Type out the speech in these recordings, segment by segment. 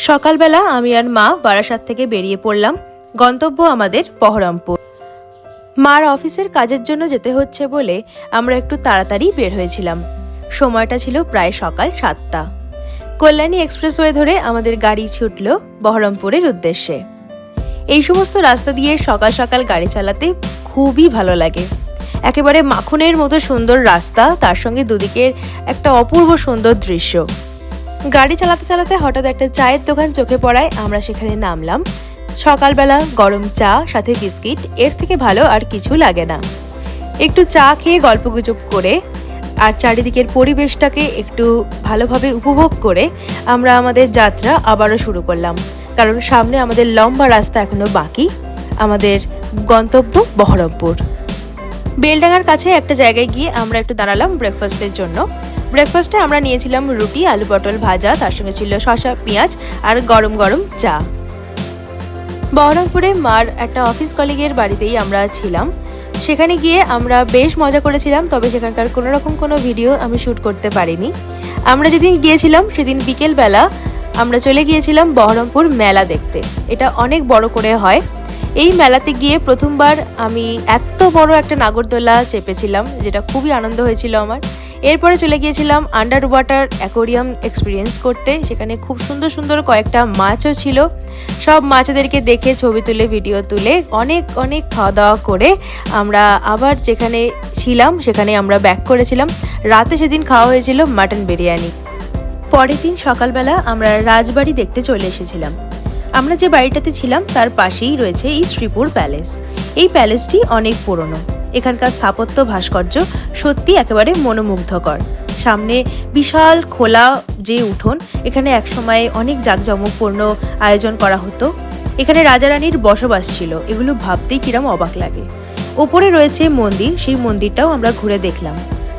সকালবেলা আমি আর মা বারাসাত থেকে বেরিয়ে পড়লাম। গন্তব্য আমাদের বহরমপুর। মার অফিসের কাজের জন্য যেতে হচ্ছে বলে আমরা একটু তাড়াতাড়ি বের হয়েছিলাম। সময়টা ছিল প্রায় সকাল 7টা। কল্যাণী এক্সপ্রেসওয়ে ধরে আমাদের গাড়ি ছুটল বহরমপুরের উদ্দেশ্যে। এই সমস্ত রাস্তা দিয়ে সকাল সকাল গাড়ি চালাতে খুবই ভালো লাগে। একেবারে মাখনের মতো সুন্দর রাস্তা, তার সঙ্গে দুদিকের একটা অপূর্ব সুন্দর দৃশ্য। গাড়ি চালাতে চালাতে হঠাৎ একটা চায়ের দোকান চোখে পড়ায় আমরা সেখানে নামলাম। সকালবেলা গরম চা সাথে বিস্কিট, এর থেকে ভালো আর কিছু লাগে না। একটু চা খেয়ে গল্পগুজব করে আর চারিদিকের পরিবেশটাকে একটু ভালোভাবে উপভোগ করে আমরা আমাদের যাত্রা আবারও শুরু করলাম, কারণ সামনে আমাদের লম্বা রাস্তা এখনো বাকি। আমাদের গন্তব্য বহরমপুর। বেলডাঙ্গার কাছে একটা জায়গায় গিয়ে আমরা একটু দাঁড়ালাম ব্রেকফাস্টের জন্য। ব্রেকফাস্টে আমরা নিয়েছিলাম রুটি, আলু পটল ভাজা, তার সঙ্গে ছিল শসা, পেঁয়াজ আর গরম গরম চা। বহরমপুরে মার একটা অফিস কলিগের বাড়িতেই আমরা ছিলাম। সেখানে গিয়ে আমরা বেশ মজা করেছিলাম, তবে সেখানকার কোনো ভিডিও আমি শ্যুট করতে পারিনি। আমরা যেদিন গিয়েছিলাম সেদিন বিকেলবেলা আমরা চলে গিয়েছিলাম বহরমপুর মেলা দেখতে। এটা অনেক বড় করে হয়। এই মেলাতে গিয়ে প্রথমবার আমি এত বড় একটা নাগরদোলা চেপেছিলাম, যেটা খুবই আনন্দ হয়েছিল আমার। এরপরে চলে গিয়েছিলাম আন্ডার ওয়াটার অ্যাকোরিয়াম এক্সপিরিয়েন্স করতে। সেখানে খুব সুন্দর সুন্দর কয়েকটা মাছও ছিল। সব মাছদেরকে দেখে ছবি তুলে ভিডিও তুলে অনেক খাওয়া দাওয়া করে আমরা আবার যেখানে ছিলাম সেখানে আমরা ব্যাক করেছিলাম। রাতে সেদিন খাওয়া হয়েছিল মাটন বিরিয়ানি। পরের দিন সকালবেলা আমরা রাজবাড়ি দেখতে চলে এসেছিলাম। আমরা যে বাড়িটাতে ছিলাম তার পাশেই রয়েছে এই শ্রীপুর প্যালেস। এই প্যালেসটি অনেক পুরনো। এখানকার স্থাপত্য ভাস্কর্য সত্যি একেবারে মনোমুগ্ধকর। সামনে বিশাল খোলা যে উঠোন, এখানে একসময় অনেক জাঁকজমকপূর্ণ আয়োজন করা হতো। এখানে রাজা রানীর বসবাস ছিল। এগুলো ভাবতেই কিরম অবাক লাগে। ওপরে রয়েছে মন্দির, সেই মন্দিরটাও আমরা ঘুরে দেখলাম।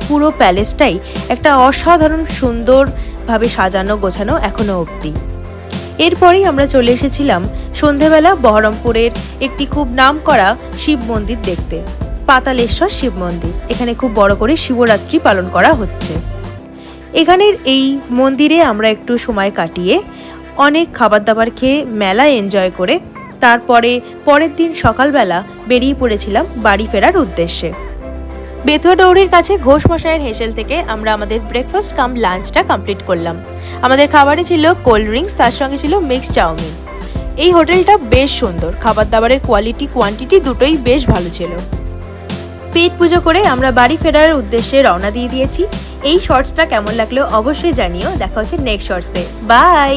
পুরো প্যালেসটাই একটা অসাধারণ সুন্দরভাবে সাজানো গোছানো এখনো অবধি। এরপরেই আমরা চলে এসেছিলাম সন্ধেবেলা বহরমপুরের একটি খুব নামকরা শিব মন্দির দেখতে, পাতালেশ্বর শিব মন্দির। এখানে খুব বড় করে শিবরাত্রি পালন করা হচ্ছে। এখানের এই মন্দিরে আমরা একটু সময় কাটিয়ে অনেক খাবার দাবার খেয়ে মেলা এনজয় করে তারপরে পরের দিন সকালবেলা বেরিয়ে পড়েছিলাম বাড়ি ফেরার উদ্দেশ্যে। বেতুয়া ডৌরির কাছে ঘোষ মশাইয়ের হেসেল থেকে আমরা আমাদের ব্রেকফাস্ট কাম লাঞ্চটা কমপ্লিট করলাম। আমাদের খাবারে ছিল কোল্ড ড্রিঙ্কস, তার সঙ্গে ছিল মিক্সড চাউমিন। এই হোটেলটা বেশ সুন্দর, খাবার দাবারের কোয়ালিটি কোয়ান্টিটি দুটোই বেশ ভালো ছিল। পেট পুজো করে আমরা বাড়ি ফেরার উদ্দেশ্যে রওনা দিয়ে দিয়েছি। এই শর্টসটা কেমন লাগলো অবশ্যই জানিও। দেখা হচ্ছে নেক্সট শর্টসে। বাই।